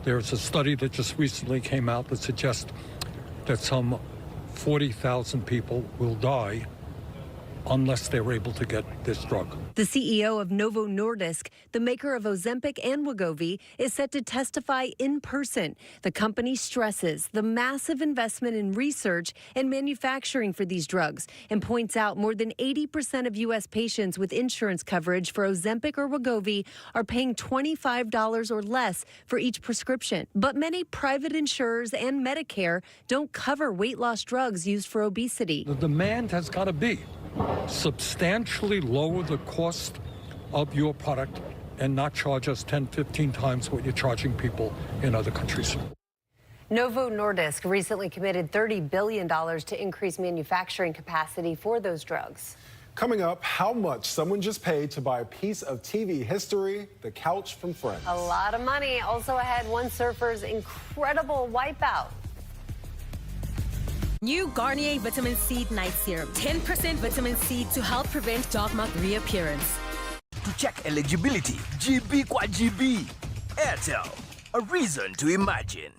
There's a study that just recently came out that suggests that some 40,000 people will die unless they're able to get this drug. The CEO of Novo Nordisk, the maker of Ozempic and Wegovy, is set to testify in person. The company stresses the massive investment in research and manufacturing for these drugs and points out more than 80% of U.S. patients with insurance coverage for Ozempic or Wegovy are paying $25 or less for each prescription. But many private insurers and Medicare don't cover weight loss drugs used for obesity. The demand has got to be substantially lower the cost of your product and not charge us 10, 15 times what you're charging people in other countries. Novo Nordisk recently committed $30 billion to increase manufacturing capacity for those drugs. Coming up, how much someone just paid to buy a piece of TV history, the couch from Friends. A lot of money. Also ahead, one surfer's incredible wipeout. New Garnier Vitamin C Night Serum. 10% vitamin C to help prevent dark mark reappearance. To check eligibility, GB kwa GB. Airtel, a reason to imagine.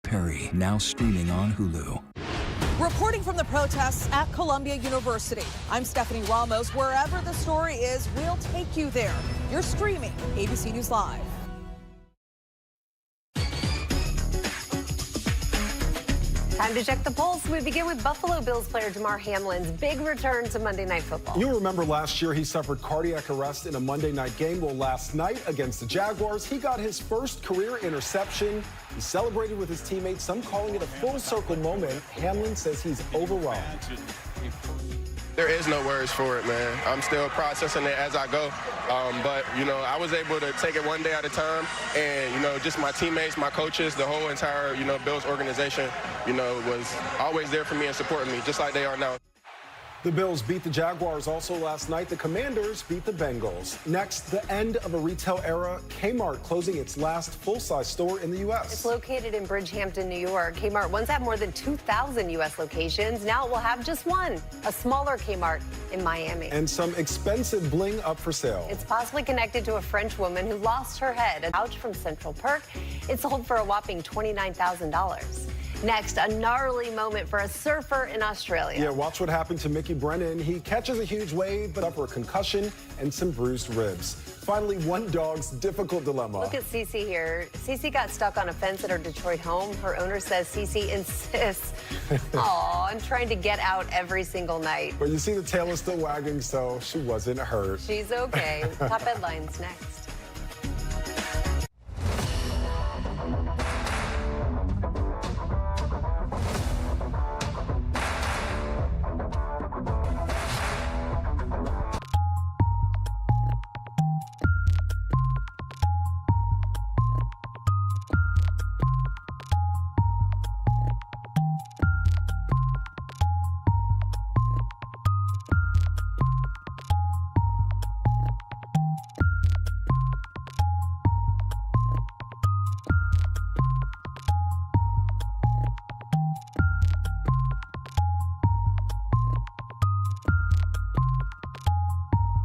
Perry, now streaming on Hulu. Reporting from the protests at Columbia University, I'm Stephanie Ramos. Wherever the story is, we'll take you there. You're streaming ABC News Live. Time to check the pulse. We begin with Buffalo Bills player Damar Hamlin's big return to Monday Night Football. You remember last year he suffered cardiac arrest in a Monday night game. Well, last night against the Jaguars, he got his first career interception. He celebrated with his teammates, some calling it a full circle moment. Hamlin says he's overwhelmed. There is no words for it, man. I'm still processing it as I go. But, you know, I was able to take it one day at a time. And, you know, just my teammates, my coaches, the whole entire, you know, Bills organization, you know, was always there for me and supporting me, just like they are now. The Bills beat the Jaguars also last night. The Commanders beat the Bengals. Next, the end of a retail era. Kmart closing its last full-size store in the U.S. It's located in Bridgehampton, New York. Kmart once had more than 2,000 U.S. locations. Now it will have just one, a smaller Kmart in Miami. And some expensive bling up for sale. It's possibly connected to a French woman who lost her head. A couch from Central Perk. It sold for a whopping $29,000. Next, a gnarly moment for a surfer in Australia. Yeah, watch what happened to Mickey Brennan. He catches a huge wave, but suffer a concussion and some bruised ribs. Finally, one dog's difficult dilemma. Look at Cece here. Cece got stuck on a fence at her Detroit home. Her owner says Cece insists, "Aw, I'm trying to get out every single night." But you see the tail is still wagging, so she wasn't hurt. She's okay. Top headlines next.